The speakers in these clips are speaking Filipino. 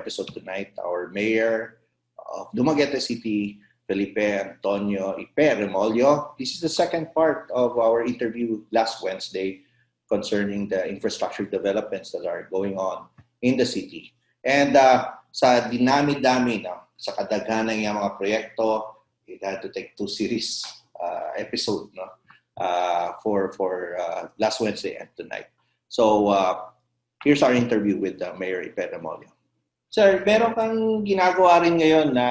episode tonight, our Mayor of Dumaguete City, Felipe Remollo. This is the second part of our interview last Wednesday concerning the infrastructure developments that are going on in the city. And sa dinami-dami, no, sa kadaghanan ng mga proyekto, it had to take 2 series episode, no, for last Wednesday and tonight. So here's our interview with Mayor Remollo. Sir, meron kang ginagawa rin ngayon na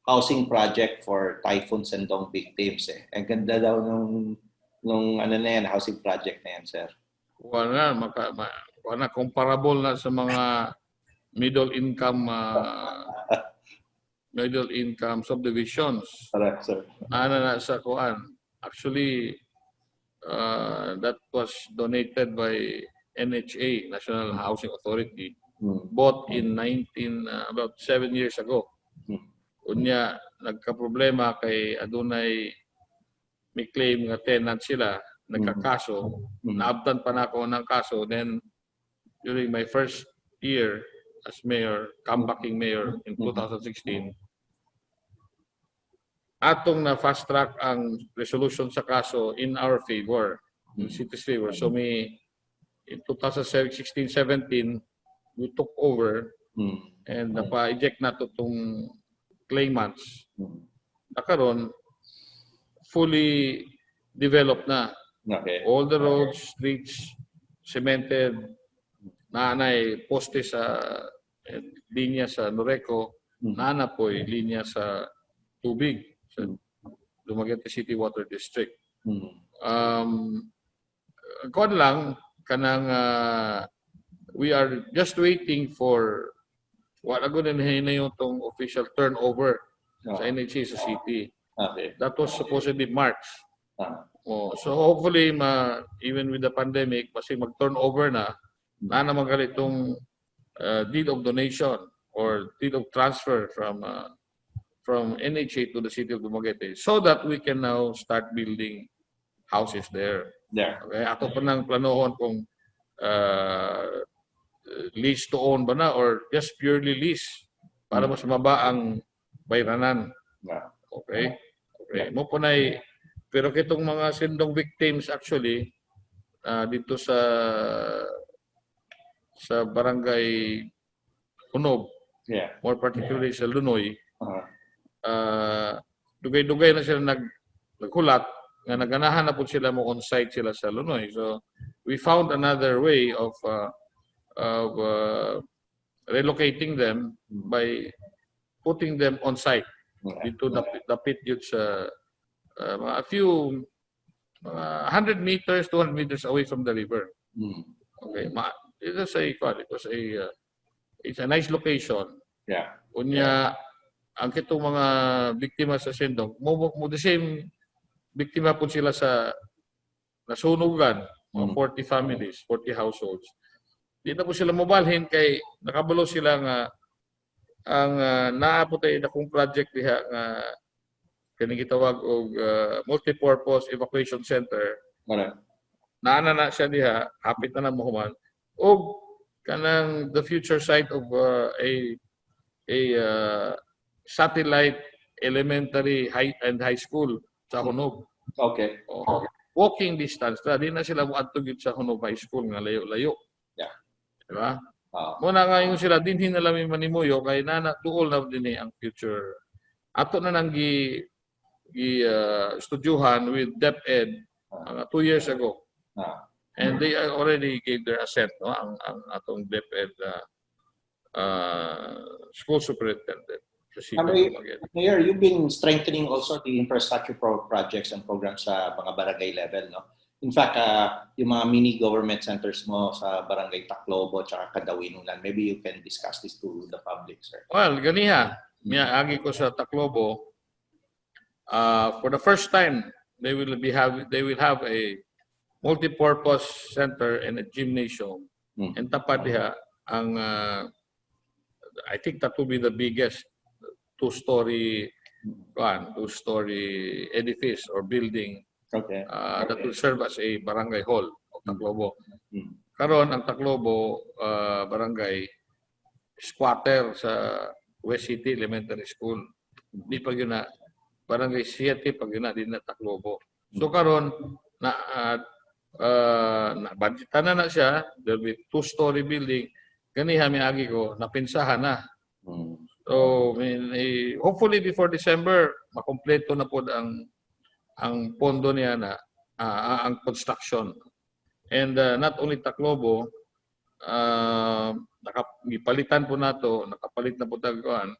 housing project for Typhoon Sendong victims. Ang ganda daw nung ano na yan, housing project na yan, sir. Wala comparable na sa mga middle income subdivisions. Correct, sir. Na sa kuan. Actually, that was donated by NHA, National Housing Authority, bought in about 7 years ago. Unya nagka-problema kay adunay may claim nga tenant sila, nagkakaso, naabtan pa na ako ng kaso. Then during my first year as mayor, comebacking mayor in 2016, atong na fast track ang resolution sa kaso in our favor, in city's favor. So in 2016-17, we took over and napa-eject na to tong claimants. Nakaroon, fully developed na. Okay. All the roads, streets, cemented, naanay poste sa linya sa Noreco, naana po'y linya sa tubig sa Dumaguete City Water District. Kuwan lang, kanang we are just waiting for wala ko na yung tong official turnover sa NHA sa city. Okay. That was supposedly March. So hopefully, even with the pandemic, kasi mag-turnover na naman itong deed of donation or deed of transfer from NHA to the city of Dumaguete so that we can now start building houses there. Okay? Ato pa nang planohon kung lease to own ba na or just purely lease para mas mababa ang bayranan. Okay? Mo po na pero kitong mga sindong victims actually dito sa barangay Hunog, more particularly sa Lunoy, dugay-dugay na sila naghulat nga naganahan na po sila mo on-site sila sa Lunoy. So we found another way of relocating them by putting them on site dito the pit yun sa a few 100 meters, 200 meters away from the river. Okay, it's a nice location. Unya ang kitong mga biktima sa Sindong, mo the same biktima po sila sa nasunugan, 40 families, 40 households. Di na po sila mobalhin kay nakabalo sila nga ang naapotay na kung project diha nga kining gitawag og multi-purpose evacuation center. Naana na siya diha, hapit na mahuman. Og kanang the future site of a satellite elementary and high school sa Hunog. Okay. Walking distance na, di na sila muadtog sa Hunog High School nga layo-layo. Diba? Muna nga yung sila, dinhin na lang yung manimuyo, kaya tuol na din ang future. Ato na nang studyuhan with DepEd 2 years ago. And they already gave their assent, no? ang atong DepEd school superintendent. Mayor, you've been strengthening also the infrastructure projects and programs sa mga barangay level, no? In fact, yung mga mini government centers mo sa Barangay Taclobo at Kadawinulan, maybe you can discuss this to the public, sir. Well, ganiha. Miyaagi ko sa Taclobo. For the first time, they will have a multi-purpose center and a gymnasium. And tapat diha ang I think that will be the biggest two-story edifice or building that will serve as a barangay hall of Taclobo. Karon ang Taclobo barangay squatter sa West City Elementary School. Di pag yun na barangay 7 pag yun na din na Taclobo. So karon na budgetan na siya, there will be 2-story building. Ganiha miagi ko napinsahan na. So hopefully before December makompleto na po ang pondo niya na ang construction. And not only Taclobo, nakapalitan po nato, nakapalit na po tagkuan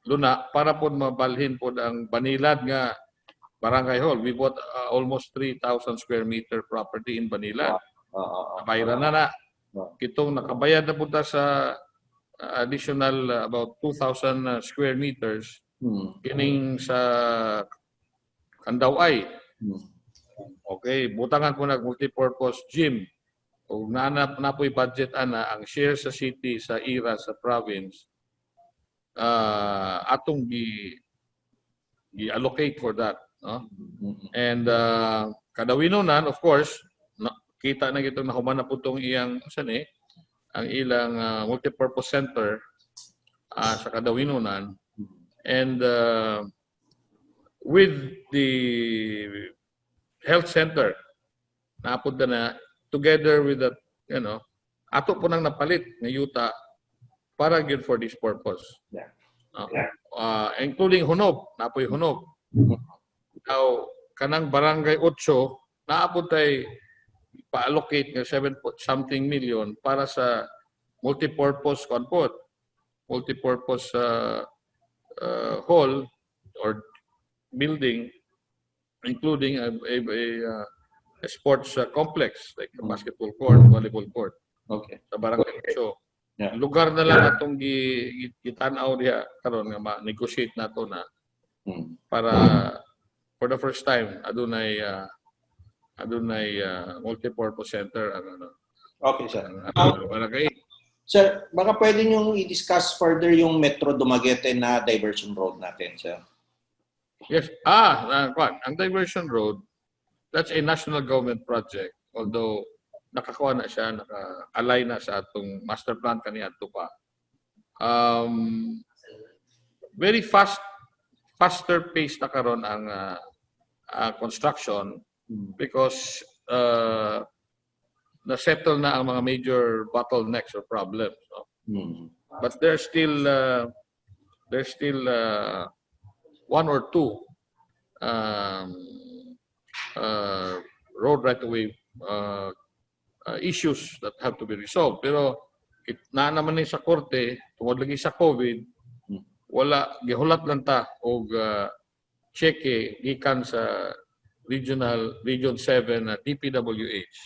Luna para po mabalhin po ang Banilad nga barangay hall. We bought almost 3,000 square meter property in Banilad. Nabayran na. Kitong nakabayad na po sa additional about 2,000 square meters kining sa Kandaway. Okay, butangan po multipurpose gym. Kung na po'y budget ang share sa city, sa IRA, sa province, atong i-allocate for that. No? And kadawinunan, of course, kita na gito na human na po itong iyang, ang ilang multipurpose center sa kadawinunan. And with the health center, napunta na together with that, ato po nang napalit ng yuta para good for this purpose. Including Hunog, napoy Hunog. Now, kanang barangay 8, naapod tayo pa-allocate ng 7-something million para sa multipurpose multipurpose hall or building, including a sports complex like a basketball court, volleyball court. Okay. Sa barangay 8. Lugar na lang atong gitanaw diha karon nga ma-negotiate nato na para for the first time adunay multipurpose center Okay, sir. barangay. Sir, baka pwede nyo i-discuss further yung Metro Dumaguete na diversion road natin, sir. Yes. Ang diversion road, that's a national government project. Although nakakuha na siya, naka-align na sa atong master plan kaniadto pa. Very faster pace na karon ang construction because na-settle na ang mga major bottlenecks or problems. But there's still one or two road right-of-way issues that have to be resolved. Pero na naman ni sa korte, tungod lagi sa COVID, wala, gihulat lang ta og cheque gikan sa Region 7 na DPWH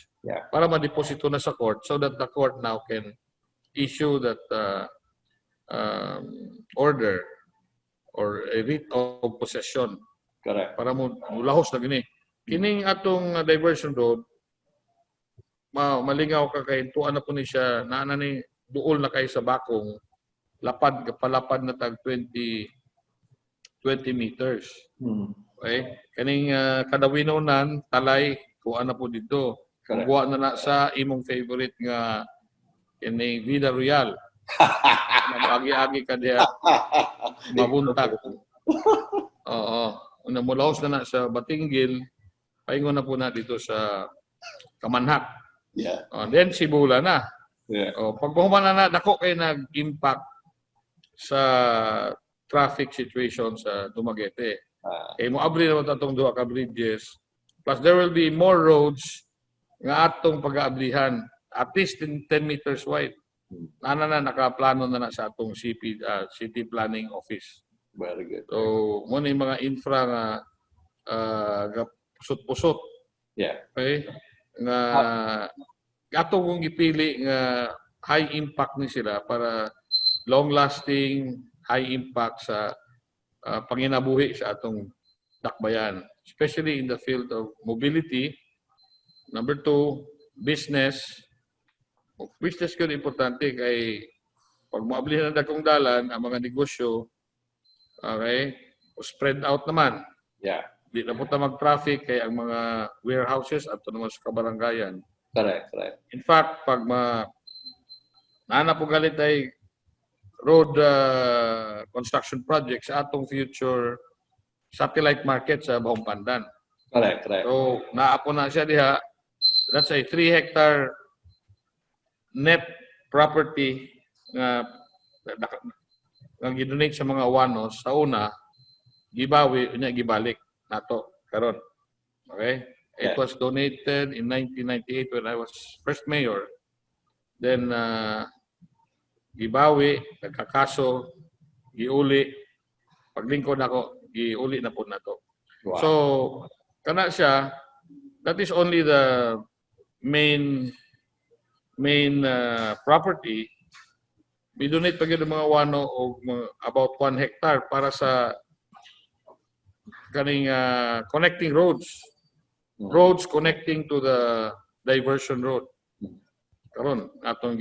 para ma-deposito na sa court so that the court now can issue that order or a writ of possession. Correct. Para mo lahos na gini. Kining atong diversion road, malingaw ka kay tuan na po ni siya, naana ni duol na kay sa bakong, palapad na tag 20 meters. Okay? Kaning kadawinunan, talay, tuan na po dito. Buwa na sa imong favorite nga kining Vida Royal. Mag-agi-agi ka diya, mabuntag. Oo. Una mulahos na sa Batinggil, paingon na po na dito sa Kamanhak. Then Sibula na. Pag buhuman na dako kayo nag-impact sa traffic situation sa Dumaguete. Mo abri naman atong duha ka bridges. Plus there will be more roads nga atong pag-aablihan. At least 10 meters wide. Nakaplano na sa atong City Planning Office. Very good. So, muna yung mga infra nga pusot-pusot. Okay? Nga ato kong ipili nga high impact ni sila para long-lasting, high impact sa panginabuhi sa atong dakbayan. Especially in the field of mobility. Number 2, business. Business ko importante kay pag maabli na dakong dalan, ang mga negosyo, okay, spread out naman. Di na po mag-traffic kay ang mga warehouses at naman sa kabaranggayan. Correct. In fact, pag naana po galit ay road construction projects sa atong future satellite market sa Bahong Pandan. Correct, correct. So, naapo na siya diha. That's a 3-hectare net property nga gidonate sa mga wanos sa una, gibawi, unya gibalik nato karon. Okay? It was donated in 1998 when I was first mayor. Then, gibawi, nagkakaso, giuli, paglingkod ako, giuli na po na to. Wow. So, kana siya, that is only the main property. We donate pag yung mga wano o about 1 hectare para sa kaning connecting roads. Roads connecting to the diversion road. Karon atong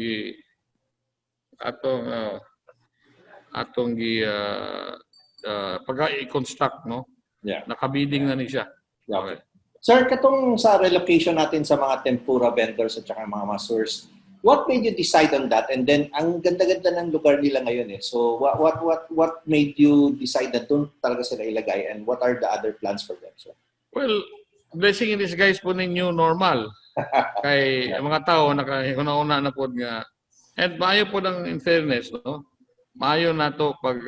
pag i-construct, no? Yeah. Nakabiding na ni siya. Okay. Sir, katong sa relocation natin sa mga tempura vendors at saka mga masurs, what made you decide on that? And then ang ganda-ganda ng lugar nila ngayon eh. So what made you decide na doon talaga sila ilagay, and what are the other plans for them, sir? Well, blessing in disguise po ng new normal. Kay mga tao nakauna na po nga. And maayo po ng in fairness, no? Maayo na to pag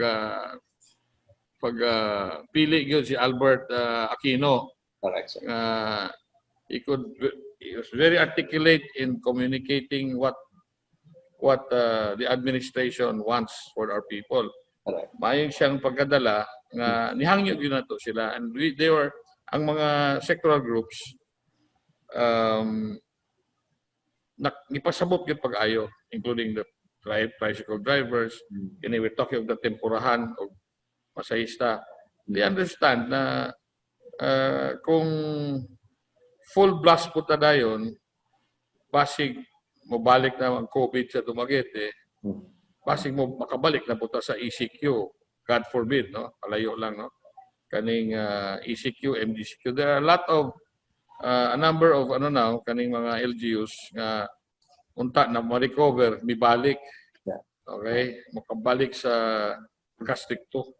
pili gyud si Albert Aquino. Correct, sir. He was very articulate in communicating what the administration wants for our people. Correct. Maayo siyang pagkadala nga nihangyo gyud nato sila, and they were ang mga sectoral groups ipasabot yung pag-ayo, including the tricycle drivers. And we're talking of the tempurahan o masahista. They understand na kung full blast po ta dayon, basig mo balik na ang COVID sa Dumaguete, basig mo makabalik na po ta sa ECQ. God forbid, no? Palayo lang, no? Kaning ECQ, MDCQ. There are a lot of a number of kaning mga LGUs nga unta na ma-recover, mibalik. Okay? Makabalik sa pagkastrikto.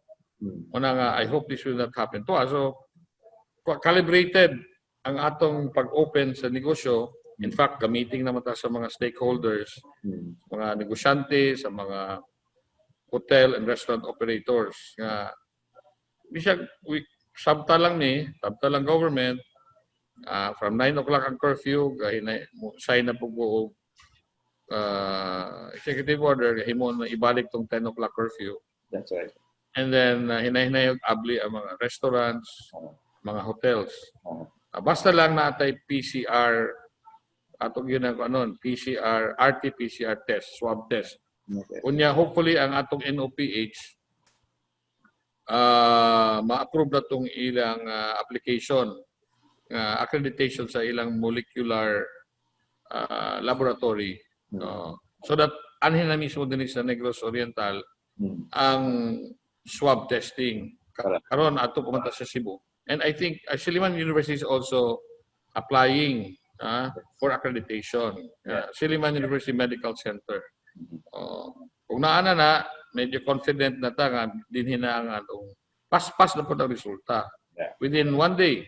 Una nga, I hope this will not happen to us. So, calibrated ang atong pag-open sa negosyo. In fact, gamitin naman ta sa mga stakeholders, mga negosyante, sa mga hotel and restaurant operators. Nga, sabtalang government, from 9 o'clock ang curfew, sign na po executive order, himon na ibalik tong 10 o'clock curfew. That's right. And then, hinahinayog abli ang mga restaurants, mga hotels. Basta lang natay PCR, atong yun ang PCR, RT-PCR test, swab test. Okay. Unya, hopefully, ang atong NOPH, ma-approve na itong ilang application, accreditation sa ilang molecular laboratory. So that anhin na mismo din sa Negros Oriental ang swab testing. Karon ato pumunta sa Cebu. And I think Silliman University is also applying for accreditation. Silliman University Medical Center. Kung naana na, medyo confident na ta nga dinhin na ang atong pas-pas na po ang resulta. Within 1 day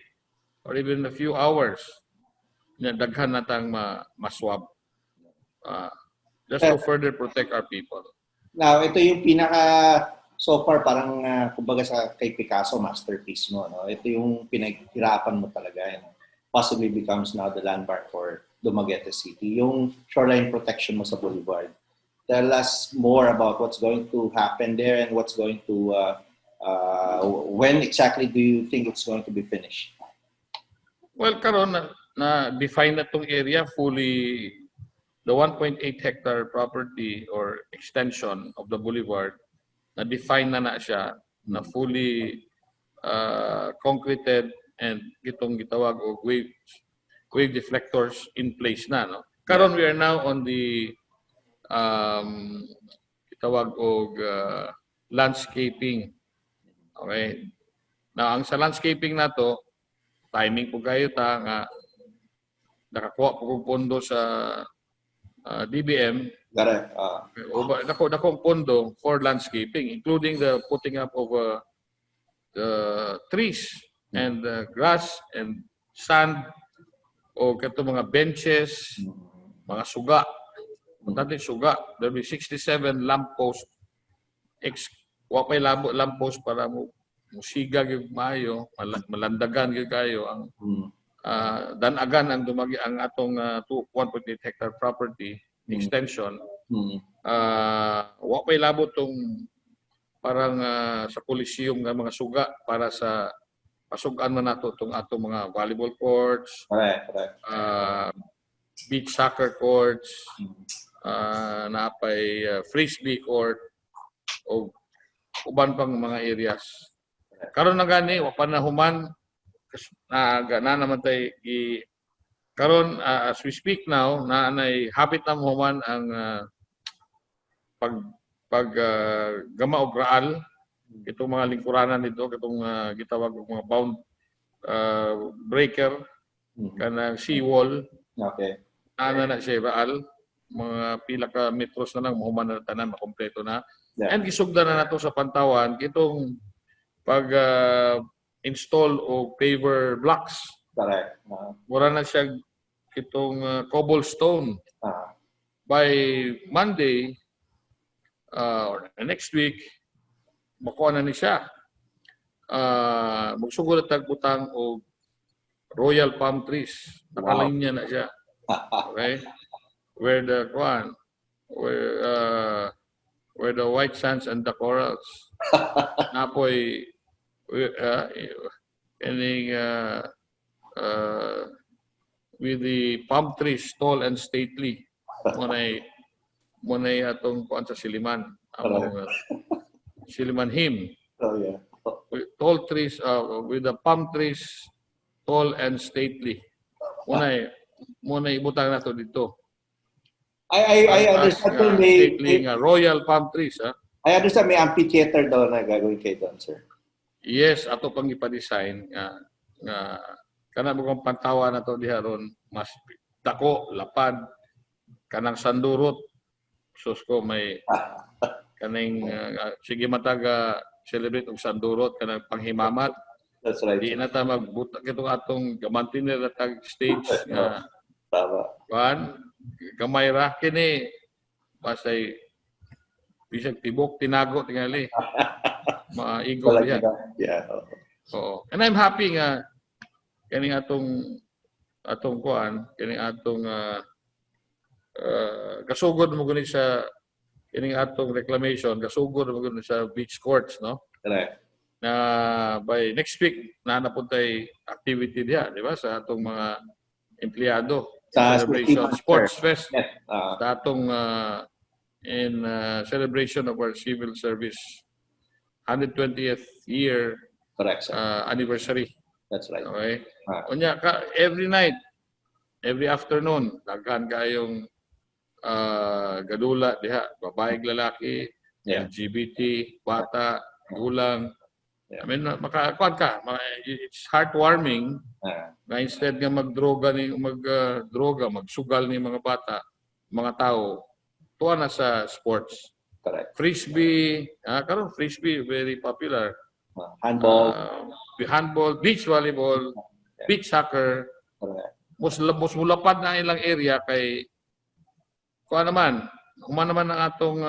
or even a few hours, daghan na tang ma-swab. Just to further protect our people. Now, ito yung so far parang kumbaga sa kay Picasso masterpiece mo, no? Ito yung pinaghirapan mo talaga and possibly becomes now the landmark for Dumaguete City. Yung shoreline protection mo sa boulevard. Tell us more about what's going to happen there and what's going to when exactly do you think it's going to be finished? Well, karon na define na tong area fully. The 1.8 hectare property or extension of the boulevard, na-define na siya, na fully concreted and gitong gitawag og wave deflectors in place na. No? Karon we are now on the gitawag og landscaping. Okay? Now, ang sa landscaping na to, timing po kayo ta nga nakakuha po pondo sa DBM Correct. Dakong pondo for landscaping, including the putting up of the trees and grass and sand o kato mga benches, mga suga. Dati suga, there will be 67 lamppost. Wapay lamppost para mo musiga gyud maayo, malandagan gyud kayo ang danagan ang dumagi ang atong 1.8 hectare property extension. Wapay labot tong parang sa Coliseum nga mga suga para sa pasugan man nato tong atong mga volleyball courts, beach soccer courts, napay frisbee court o uban pang mga areas. Karon na gani wa pa na human na naman tay karon as we speak now naanay habit na human ang pag gama og raal itong mga lingkuranan nito katong gitawag og mga bound breaker kanang seawall. Okay. Ana na siya raal mga pila ka metros na lang mahuman na tanan makompleto na. Yeah. And gisugdan na nato sa pantawan kitong pag install o paver blocks. Correct. Mura na siya kitong cobblestone. By Monday or next week makuha na ni siya. Magsugod at tagputang o royal palm trees. Nakalinya na siya. Okay? Where the where the white sands and the corals. Napoy with the palm trees tall and stately. Munay atong kuan sa Siliman. Among Siliman him. Oh yeah. Tall trees with the palm trees tall and stately. Munay ibutang nato dito. I understand may royal palm trees, ha? I understand may amphitheater daw na gagawin kayo doon, sir. Yes, ato pang ipa-design nga kana mo pantawa na to diha ron mas dako, lapad, kanang sandurot. Sus ko may kaning sige mataga celebrate og sandurot kanang panghimamat. That's right. Di na ta magbutak itong atong gamantin na tag stage nga tama. Gamay ra kini basay bisag tibok tinago tingali maigo diha. Yeah. Oo. And I'm happy nga kaning atong kuan kaning atong kasugod mo guni sa kaning atong reclamation kasugod mo guni sa beach courts, no? Correct. Na by next week na napuntay activity diha, di ba, sa atong mga empleyado Sa celebration sports fest. Yes. Sa atong in celebration of our civil service 120th year correct, sir. Anniversary. That's right. Okay. Unya every night, every afternoon, daghan kayong gadula diha, babaeng lalaki, LGBT, bata, gulang. I mean, makakuan ka. It's heartwarming na instead nga magdroga, magsugal ni mga bata, mga tao, tuwa na sa sports. Correct. Frisbee, karon frisbee very popular. Handball, beach volleyball, beach soccer. correct. Mas mulapad na ilang area kay kuan naman, naman ang atong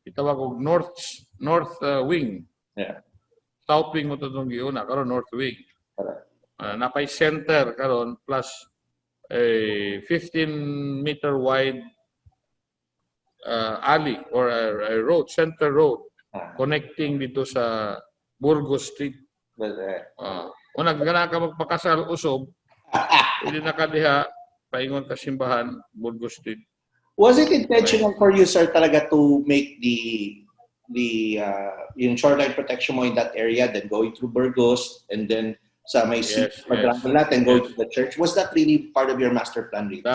itawag og north wing. Yeah. South wing mo itong giuna, karon north wing. Napay center karon plus a 15-meter wide alley or a road, center road connecting dito sa Burgos Street. Unang gana ka magpakasal usob, hindi na ka diha, paingon ka simbahan, Burgos Street. Was it intentional for you, sir, talaga to make yung shoreline protection mo in that area, then going through Burgos, and then sa may quadrangular, and going to the church? Was that really part of your master plan? Really?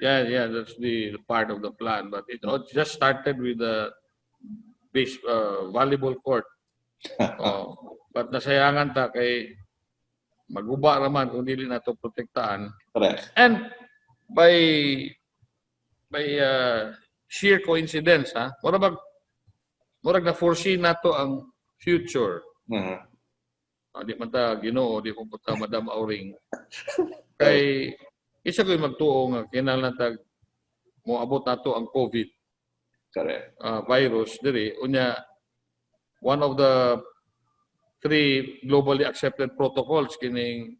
That's the part of the plan. But it just started with the base volleyball court. But nasayangan ta kay maguba raman kung dili nato protektahan. Correct. And by sheer coincidence, ha? Murag na foresee na to ang future. Di man ta Ginoo, di mo ta Madam Auring. Kay isa ko'y magtuo nga kinahanglan tag moabot nato ang COVID virus diri unya one of the 3 globally accepted protocols kining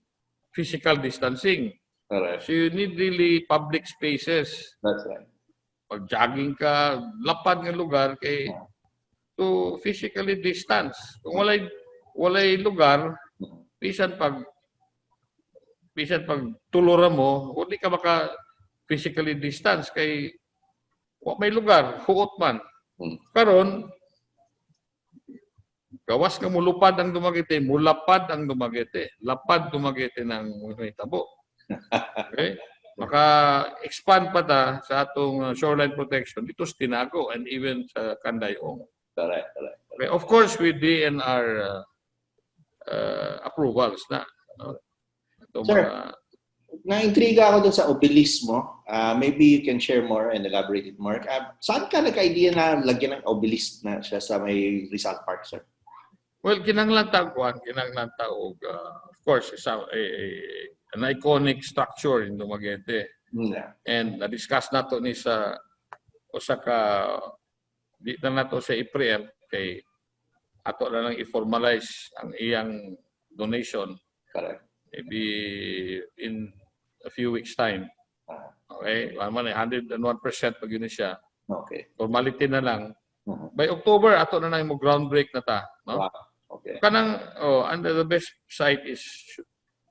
physical distancing. So you need really public spaces. That's right. Pag jogging ka, lapad nga lugar kay to physically distance. Kung walay lugar, bisan pag tulura mo, hindi ka maka physically distance kay may lugar, huot man. Karon gawas nga mulupad ang Dumaguete, mulapad ang Dumaguete. Lapad Dumaguete ng tabo. Okay? Maka-expand pa ta sa atong shoreline protection dito sa Tinago and even sa Candayong. Correct. Okay? Of course, with DNR approvals na. Sir, na-intriga ako dun sa obelismo. Maybe you can share more and elaborate it more. Saan ka nagka-idea na lagyan ng obelisk na siya sa may Rizal Park, sir? Well, kinahanglan ta og of course an iconic structure in Dumaguete. And na-discuss nato ni sa usa ka di na nato sa i-preempt kay ato na lang i-formalize ang iyang donation. Correct. Maybe in a few weeks time. Okay? 101% pag yun siya. Okay. Formality na lang. By October, ato na mo ground break na ta. No? Wow. Okay. And the best site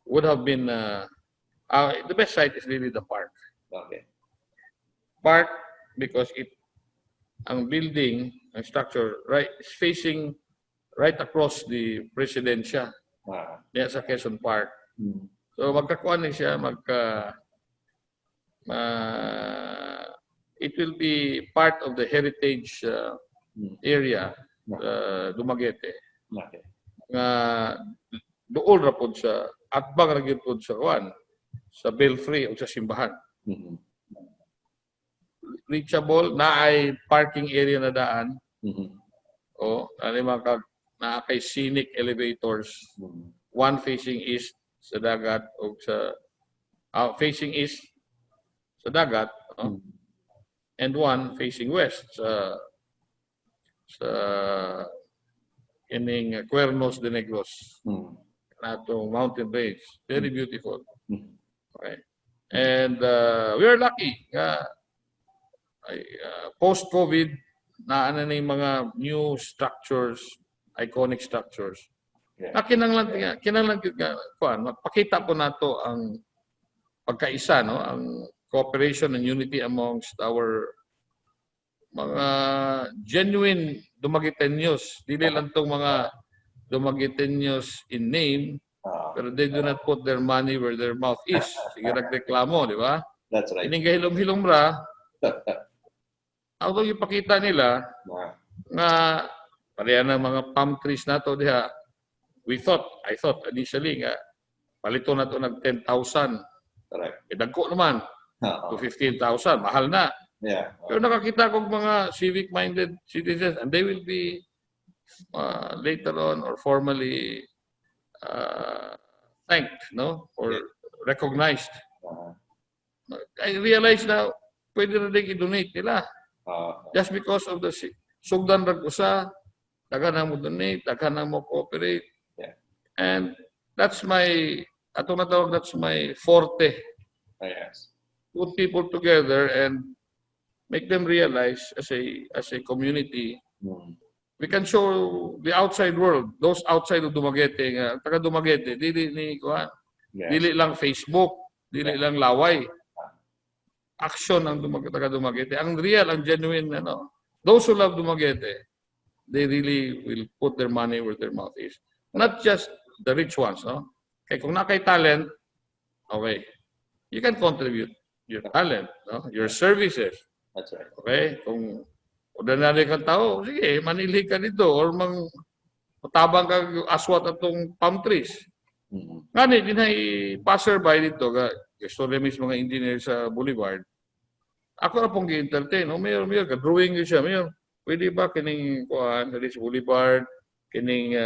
would have been, the best site is really the park. Okay. Park because ang building, ang structure, is facing right across the Presidencia. Diyan sa Quezon Park. So magkakuan ni siya, it will be part of the heritage area, Dumaguete. Okay. Nga duol ra pod sa atbang ra gyud pod sa kuan sa belfry o sa simbahan. Reachable na ay parking area na daan. O na kay scenic elevators. One facing east sa dagat o sa facing east sa dagat and one facing west sa ining Cuernos de Negros. Nato mountain range. Very beautiful. Okay. And we are lucky. Post-COVID, na mga new structures, iconic structures. Kinahanglan magpakita po nato ang pagkaisa, no, ang cooperation and unity amongst our mga genuine Dumagueteños. Dili lang tong mga Dumagueteños in name, pero they do not put their money where their mouth is. Sige nagreklamo, di ba? That's right. Ining gahilom-hilom ra, although ipakita nila nga pareha ng mga palm trees nato diha, I thought initially nga palito na to ng 10,000. Correct. Dagko naman to 15,000, mahal na. Yeah. Pero nakakita ko mga civic-minded citizens and they will be later on or formally thanked, no, or recognized. I realize na pwede na din i-donate nila. Just because of the sugdan rag usa, daghan na mo donate, daghan na mo cooperate. Yeah. And that's my forte. Yes. Put people together and make them realize as a community, we can show the outside world, those outside of Dumaguete, taga Dumaguete, dili lang Facebook, dili lang laway. Action ang taga Dumaguete. Ang real, ang genuine, those who love Dumaguete, they really will put their money where their mouth is. Not just the rich ones, no? Kaya kung nakay talent, okay, you can contribute your talent, no? Your services. That's right. Okay? Kung ordinary kang tao, sige, manili ka dito or matabang ka aswat atong palm trees. Ngani, dinay passerby dito, gusto rin mismo mga engineer sa Boulevard. ako na pong gi-entertain. Mayor, drawing yun siya. Mayor, pwede ba kining kuan diri sa Boulevard, kining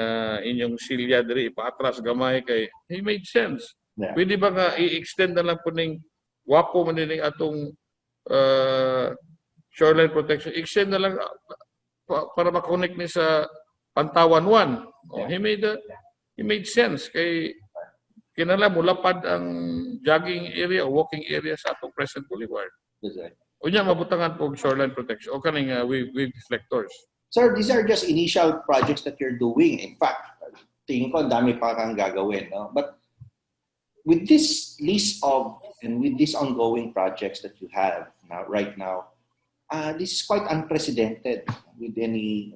inyong silya diri ipaatras gamay kay he made sense. Yeah. Pwede ba nga i-extend na lang po ning wapo man ning atong shoreline protection. Extend na lang para ma-connect ni sa Pantawan 1. Oh, he made sense kay kinala mulapad ang jogging area o walking area sa atong President Boulevard. That's right. Unya mabutangan po shoreline protection o kaning wave deflectors. Sir, these are just initial projects that you're doing. In fact, tingin ko ang dami pa kang gagawin. No? But with this list of and with these ongoing projects that you have now, right now, this is quite unprecedented with any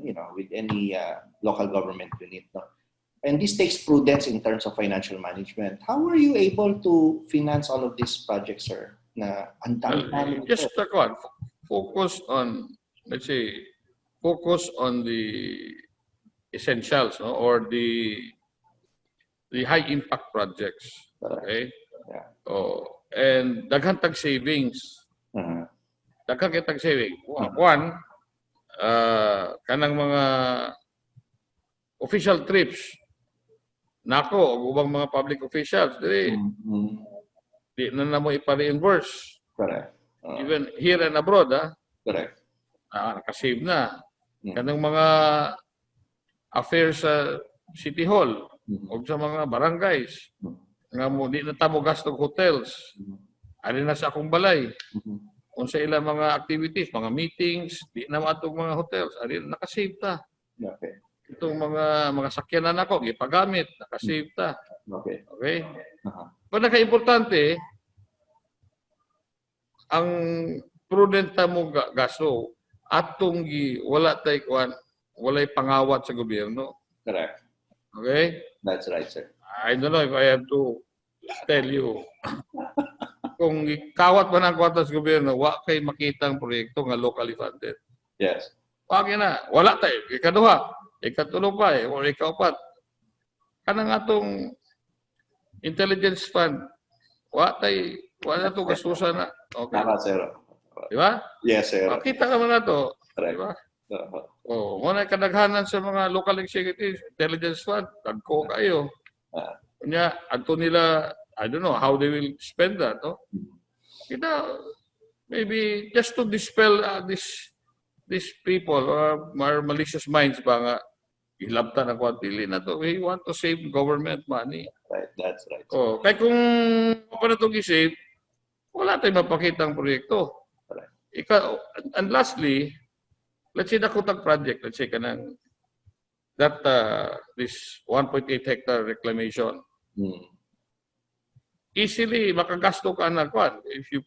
local government unit. No? And this takes prudence in terms of financial management. How were you able to finance all of these projects, sir? Na ang dami Just focus on, let's say, focus on the essentials, no? Or the high impact projects. Okay? Yeah. Oh, and daghan tag savings. Uh-huh. Daghan kitag savings. One, kanang mga official trips. Nako, ubang mga public officials, di na mo ipa-reimburse. Correct. Even here and abroad, Correct. nakasave na. Kanang mga affairs sa City Hall o sa mga barangays, nga mo, di na tamo gastong hotels. Ari na sa akong balay. Kung sa ilang mga activities, mga meetings, di na matong mga hotels, ari na nakasave ta. Okay. Itong mga sakyanan ako, ipagamit, nakasave ta. Okay. Okay? Uh-huh. Pero naka-importante, ang prudent mo gasto, atong wala tay kuan, walay pangawat sa gobyerno. Correct. Okay? That's right, sir. I don't know if I have to tell you. Kung kawat man ang kwarta sa gobyerno, wa kay makitang proyekto nga locally funded. Yes. Wag na, wala tayo. Ikaduha, ikatulo pa o ikaupat. Kanang atong intelligence fund, wala to gastusan na. Okay. Tama, sir. Di ba? Yes, sir. Makita naman na to. Di ba? Uh-huh. Muna kadaghanan sa mga local executives, intelligence fund, tagko kayo. Kunya, ato nila, I don't know how they will spend that. No? Kita, maybe just to dispel these people or malicious minds ba nga ilabta na kwantili na to. We want to save government money. Right, that's right. Oh, kaya kung pa na itong isip, wala tayong mapakitang proyekto. Right. And lastly, let's say nakutag project, let's say kanang that this 1.8 hectare reclamation. Easily makagasto ka na kwan if you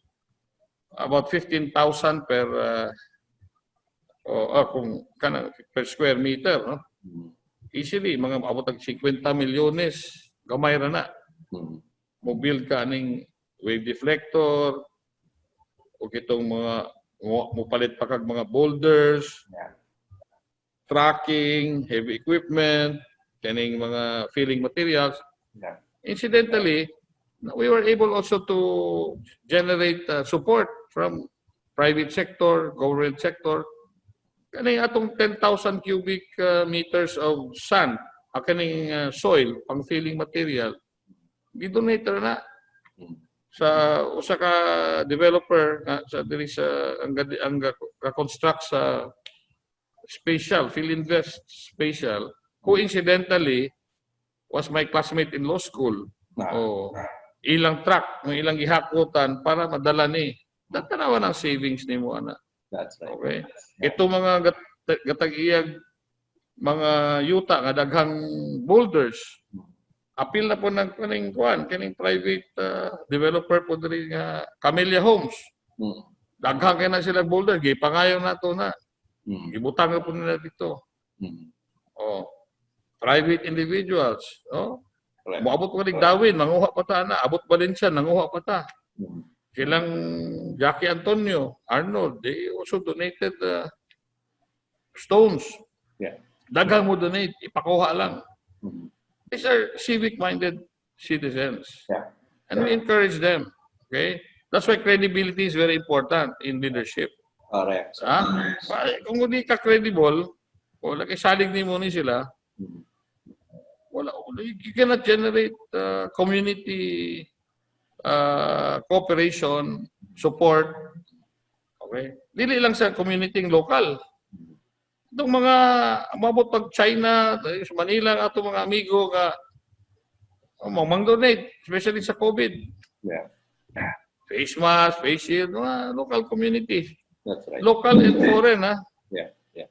about 15,000 per kung kanang per square meter, no? Easily mga abot og 50 milyones gamay ra na. Mo build ka ning wave deflector o kitong mga mo palit pa kag mga boulders, tracking, heavy equipment, kaning mga filling materials. Incidentally, we were able also to generate support from private sector, government sector. Kaning atong 10,000 cubic meters of sand, kaning soil, pang filling material, gi-donate na sa usa ka developer sa diri sa ang construct sa Spatial, Philinvest Spatial, who incidentally was my classmate in law school. Ilang truck, ilang gihakutan para madala ni. Tatanawan ang savings ni mo, ana. That's right. Okay? Ito mga gatag-iyag, mga yuta, nga daghang boulders, apil na po ng kaning private developer po diri nga Camellia Homes. Daghang kay na sila boulder, gipangayon na to na. Gibutang po nila dito. Private individuals, moabot pa ning Dawin, manguha pa ta na, abot pa din siya, nanguha pa ta. Silang Jackie Antonio, Arnold, they also donated stones. Daghang mo donate, ipakuha lang. These are civic-minded citizens. And we encourage them. Okay? That's why credibility is very important in leadership. Correct. Kung hindi ka credible, wala kay salig ni mo ni sila, you cannot generate community cooperation, support. Okay? Dili lang sa community local. Itong mga mabot pag China, sa Manila, ato mga amigo nga mang-donate, especially sa COVID. Yeah. Face mask, face shield, mga local community. That's right. Local and foreign, ha? Yeah. Yeah.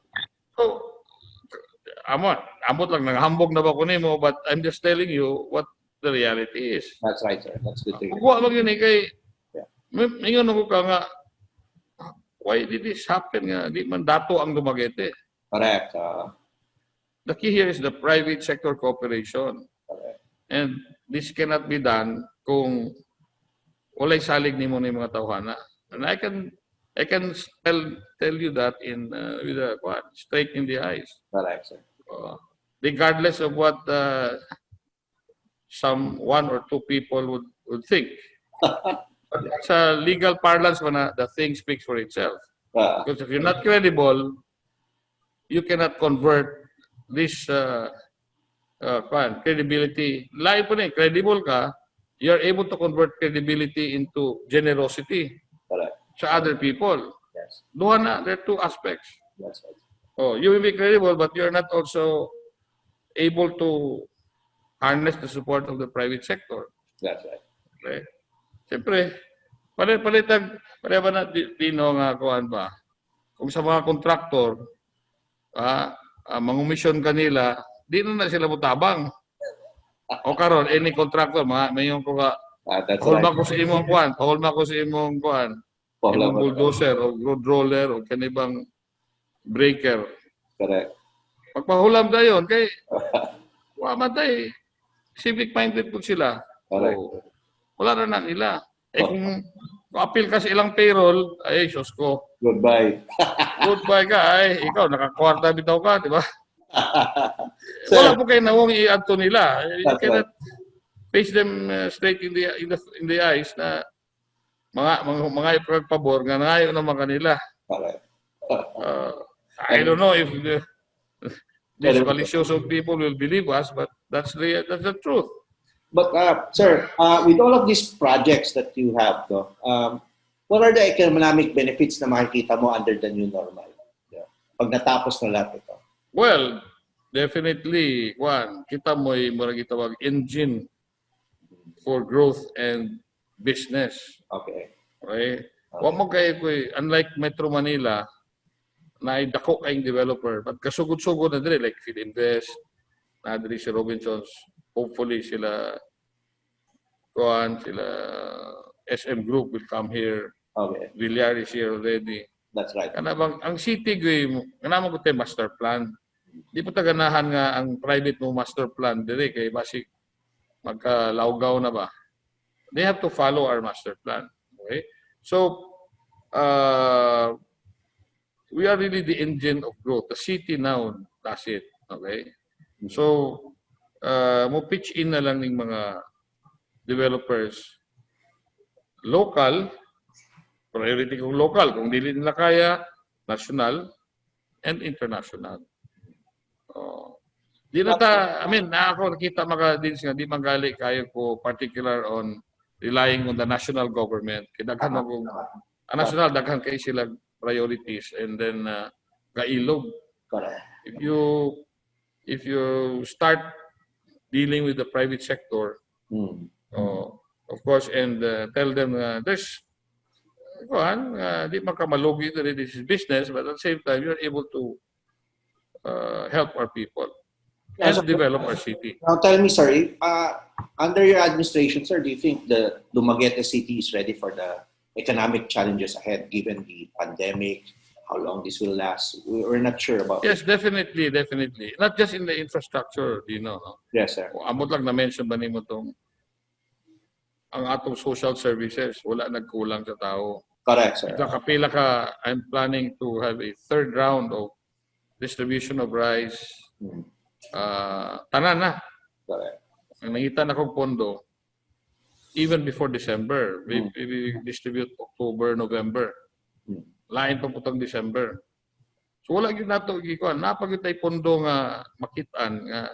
So, amot lang, nanghambog na ba ko nimo, but I'm just telling you what the reality is. That's right, sir. That's good to hear. Kuha lang yun kay, Yeah. ngayon ako ka nga, why did this happen nga? Di man dato ang Dumaguete. Correct. The key here is the private sector cooperation. Correct. And this cannot be done kung walay salig nimo ni mga tawhana. And I can tell you that in with a straight in the eyes. Correct, sir. Regardless of what some one or two people would think. But sa legal parlance, the thing speaks for itself. Because if you're not credible, you cannot convert this credibility. Lain po na, credible ka, you're able to convert credibility into generosity. Correct. Sa other people. Yes. Doon na, there are two aspects. That's right. Oh, you will be credible, but you're not also able to harness the support of the private sector. That's right. Okay? Siyempre, pareha ba na Dino nga kuhan ba? Kung sa mga kontraktor, mangumisyon kanila, di na sila mutabang. O karon any contractor, mayon ko ka, hulma ko sa imong kuhan, hulma ko sa imong kuhan, imong bulldozer, o road roller, o kanibang breaker. Correct. Pagpahulam dayon, kay, matay, civic-minded po sila. Correct. So, wala na nila. Kung appeal ka sa ilang payroll, ay, Diyos ko. Goodbye. Goodbye ka, ay, ikaw, nakakwarta bitaw ka, di ba? Wala po kayo nawong i-add to nila. You cannot face them straight in the eyes na mga ipagpabor nga nangayo naman kanila. Correct. I don't know if these malicious people will believe us, but that's the truth. But sir, with all of these projects that you have, what are the economic benefits na makikita mo under the new normal? Pag natapos na lahat ito. Well, definitely, kita mo yung gitawag engine for growth and business. Okay. Okay? Wa mo kayo, unlike Metro Manila, na dako kayong developer, but kasugod-sugod na dili, like Philinvest, na dili si Robinsons, hopefully sila SM Group will come here. Okay. Villar is here already. That's right. Ang city, kanama ko tayo master plan. Di po taganahan nga ang private mo master plan dire kay basic magkalawgaw na ba. They have to follow our master plan. Okay? So, we are really the engine of growth. The city now does it. Okay? So, mo pitch in na lang ng mga developers local, priority kung local, kung dili nila kaya, national and international. Di na ako nakita mga-deals nga, di manggali kayo ko particular on relying on the national government. Kidaghan ako, national, daghan kayo sila priorities and then kailog. Correct. If you start dealing with the private sector, of course, and tell them there's di makamalugi na this is business, but at the same time, you're able to help our people and develop our city. Now, tell me, sir, under your administration, sir, do you think the Dumaguete City is ready for the economic challenges ahead, given the pandemic, how long this will last? We're not sure about Yes, definitely. Not just in the infrastructure, no? Yes, sir. Amot lang na-mention ba nimo tong ang atong social services, wala nagkulang sa tao. Correct, sir. Kapila ka, I'm planning to have a third round of distribution of rice. Tanan na. Correct. Ang nangita na kong pondo, even before December. We distribute October, November. Lain pa putang December. So wala gyud nato gikuan, napagid tay pondo nga makitaan nga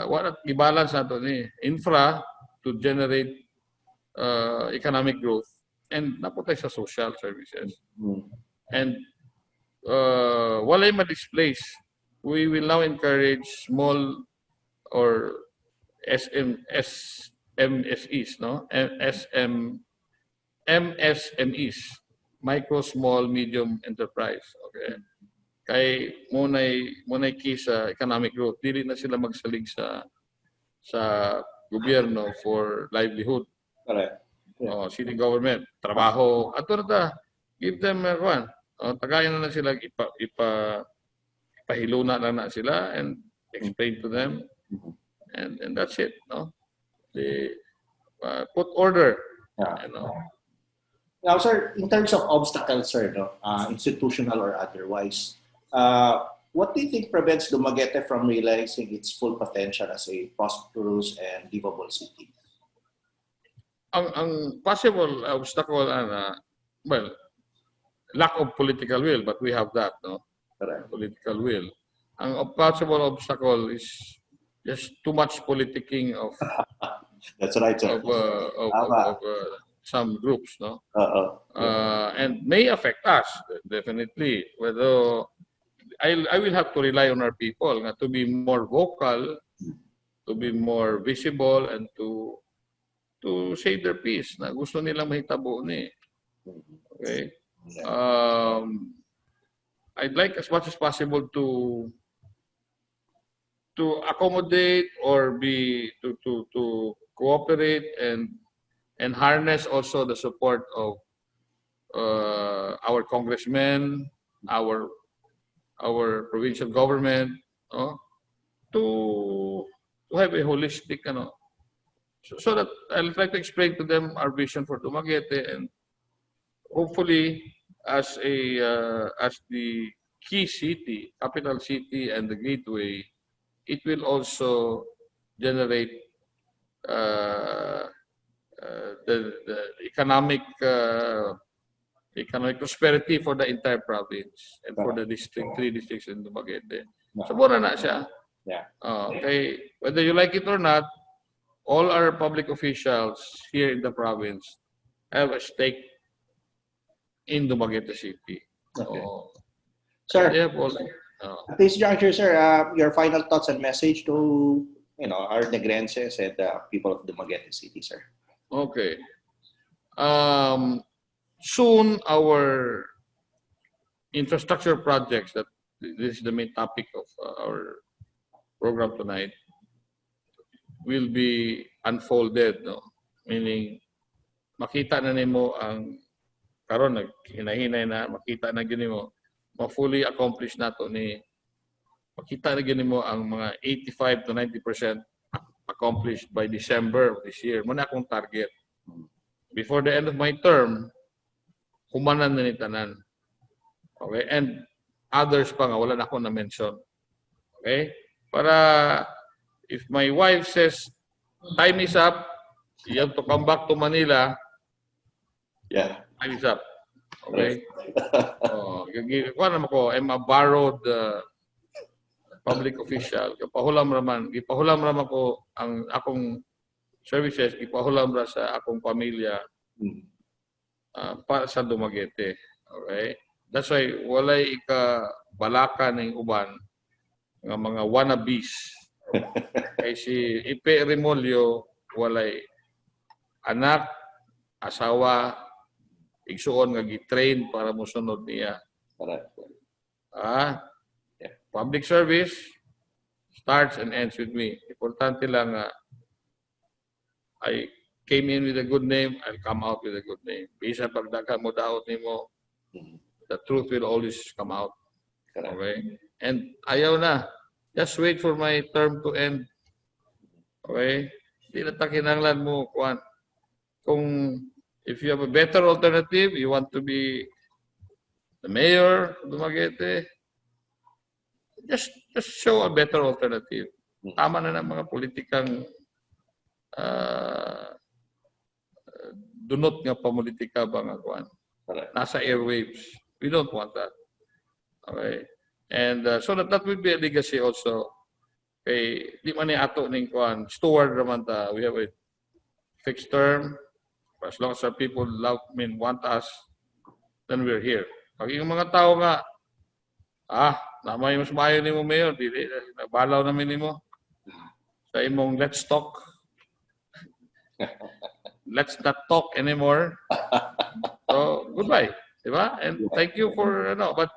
wala i-balance nato ni infra to generate economic growth and naputay sa social services. And walay ma-displace. We will now encourage small or MSEs, no? MSMEs, micro, small, medium enterprise. Okay. Kay munay key sa economic growth, dili na sila magsalig sa gobyerno for livelihood. Correct. Yeah. City government, trabaho, ato na ta, give them tagayan na sila, ipahiluna na sila and explain to them. And that's it, no? They put order. Yeah. You know. Now, sir, in terms of obstacles, sir, no, institutional or otherwise, what do you think prevents Dumaguete from realizing its full potential as a prosperous and livable city? Ang possible obstacle, well, lack of political will, but we have that, no? Correct. Political will. Ang possible obstacle is just too much politicking of That's right, sir. of some groups, no? And may affect us definitely. Whether I will have to rely on our people to be more vocal, to be more visible, and to say their piece na gusto nilang mahitabo ni. Okay. I'd like as much as possible to accommodate or to cooperate and harness also the support of our congressmen, our provincial government, to have a holistic, so that I'll try to explain to them our vision for Dumaguete, and hopefully as the key city, capital city, and the gateway, it will also generate the economic prosperity for the entire province and for the three districts in Dumaguete. So mura na siya. Yeah. Okay, whether you like it or not, all our public officials here in the province have a stake in Dumaguete City. Okay. Sir, Sir, at this juncture, sir, your final thoughts and message to our Negrenses and people of Dumaguete City, sir. Okay. Soon our infrastructure projects, that this is the main topic of our program tonight, will be unfolded, no? Meaning makita na nimo ang karon hinahinay na makita na gini mo ma-fully accomplished nato ni makita na gini mo ang mga 85 to 90% accomplished by December of this year. Muna akong target. Before the end of my term, humanan na ni tanan. Okay? And others pa nga, wala na akong na-mention. Okay? Para if my wife says, time is up, you have to come back to Manila, yeah, time is up. Okay? Kuha naman ko, I'm a borrowed public official. Ipahulam raman ko ang akong services, ipahulam ra sa akong pamilya para sa Dumaguete. Okay? That's why walay ikabalaka ng uban ng mga wannabes. Kay si Ipe Remollo walay anak, asawa, igsuon nga gitrain para mosunod niya. Public service starts and ends with me. Importante lang I came in with a good name, I'll come out with a good name. Bisan pagdagan mo daot nimo, the truth will always come out. Okay? And ayaw na. Just wait for my term to end. Okay? Di na ta kinahanglan mo kuan. Kung if you have a better alternative, you want to be the mayor of Dumaguete, just show a better alternative. Tama na ng mga politikang dunot nga pamulitika ba nga kuan. Nasa airwaves. We don't want that. Okay. And so that will be a legacy also. Kay di man ni ato ning kuan steward naman ta. We have a fixed term. For as long as our people want us, then we're here. Pag yung mga tao nga, namay mas maayo nimo mayor, dili nabalaw namin nimo. Sa imong let's talk. Let's not talk anymore. So, goodbye. Diba? And thank you for, but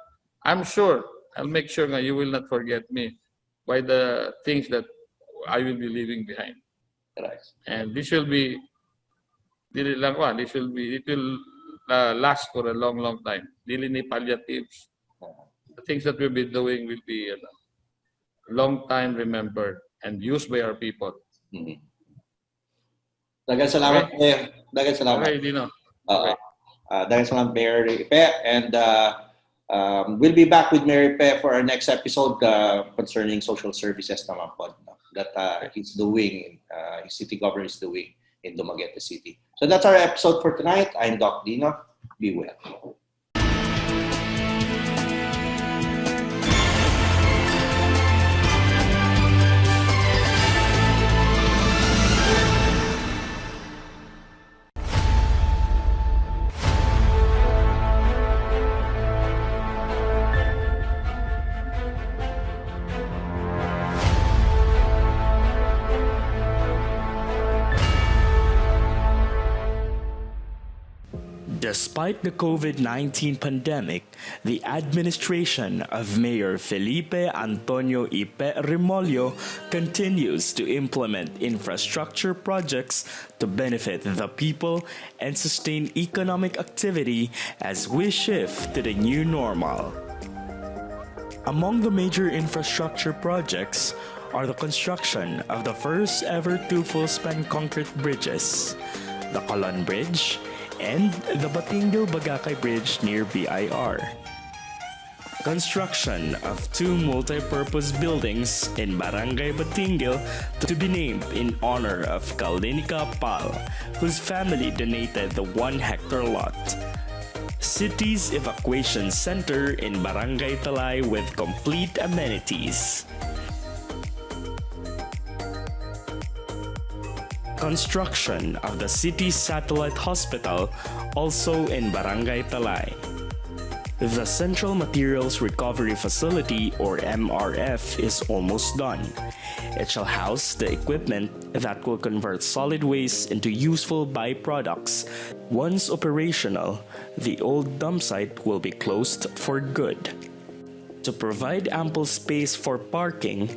I'm sure, I'll make sure nga you will not forget me by the things that I will be leaving behind. Right. And this will be, it will last for a long, long time. Dili ni palliatives. The things that we'll be doing will be long time remembered and used by our people. Mm-hmm. Dagan salamat. Okay. Dagan salamat. Okay, Dinno. Okay. Dagan salamat, Mayor Ipe. And we'll be back with Mayor Ipe for our next episode concerning social services naman po that he's doing, his city government is doing in Dumaguete City. So that's our episode for tonight. I'm Dok Dinno. Be well. Despite the COVID-19 pandemic, the administration of Mayor Felipe Antonio Ipe Remollo continues to implement infrastructure projects to benefit the people and sustain economic activity as we shift to the new normal. Among the major infrastructure projects are the construction of the first ever two full-span concrete bridges, the Colon Bridge, and the Batingo-Bagakay Bridge near BIR. Construction of two multi-purpose buildings in Barangay Batingo to be named in honor of Kalinika Pal, whose family donated the 1-hectare lot. City's Evacuation Center in Barangay Talay with complete amenities. Construction of the city's satellite hospital, also in Barangay Talay. The Central Materials Recovery Facility, or MRF, is almost done. It shall house the equipment that will convert solid waste into useful byproducts. Once operational, the old dump site will be closed for good. To provide ample space for parking,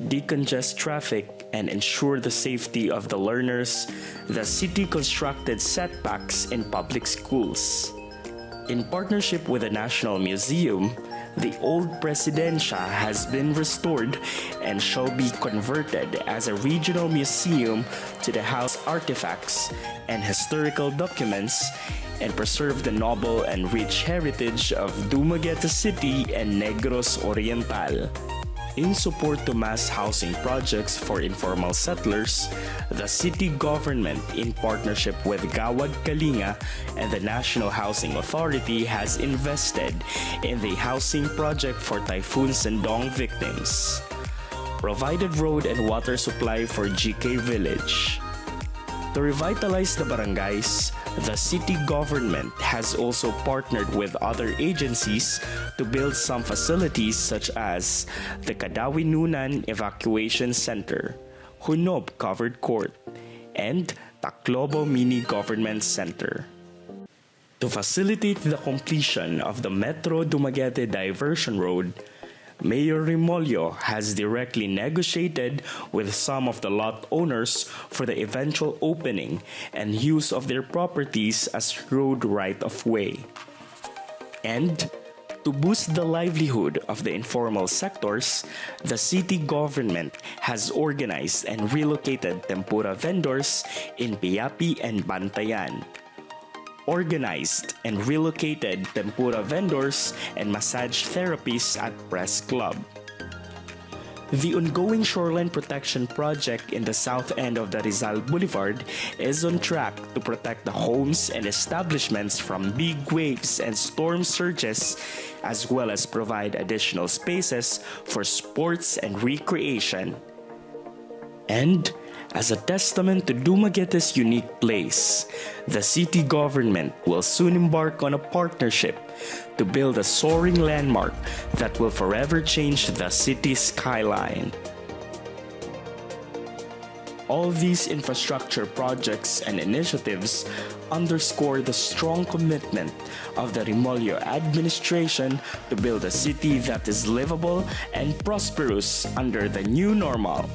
decongest traffic, and ensure the safety of the learners, the city constructed setbacks in public schools. In partnership with the National Museum, the old Presidencia has been restored and shall be converted as a regional museum to the house artifacts and historical documents and preserve the noble and rich heritage of Dumaguete City and Negros Oriental. In support to mass housing projects for informal settlers, the city government, in partnership with Gawad Kalinga and the National Housing Authority, has invested in the housing project for Typhoon Sendong victims. Provided road and water supply for GK Village. To revitalize the barangays, the city government has also partnered with other agencies to build some facilities such as the Kadawinunan Evacuation Center, Hunob Covered Court, and Taclobo Mini Government Center. To facilitate the completion of the Metro Dumaguete Diversion Road, Mayor Remollo has directly negotiated with some of the lot owners for the eventual opening and use of their properties as road right-of-way. And to boost the livelihood of the informal sectors, the city government has organized and relocated tempura vendors in Piapi and Bantayan. Organized and relocated tempura vendors and massage therapists at Press Club. The ongoing shoreline protection project in the south end of the Rizal Boulevard is on track to protect the homes and establishments from big waves and storm surges, as well as provide additional spaces for sports and recreation. And as a testament to Dumaguete's unique place, the city government will soon embark on a partnership to build a soaring landmark that will forever change the city's skyline. All these infrastructure projects and initiatives underscore the strong commitment of the Remollo administration to build a city that is livable and prosperous under the new normal.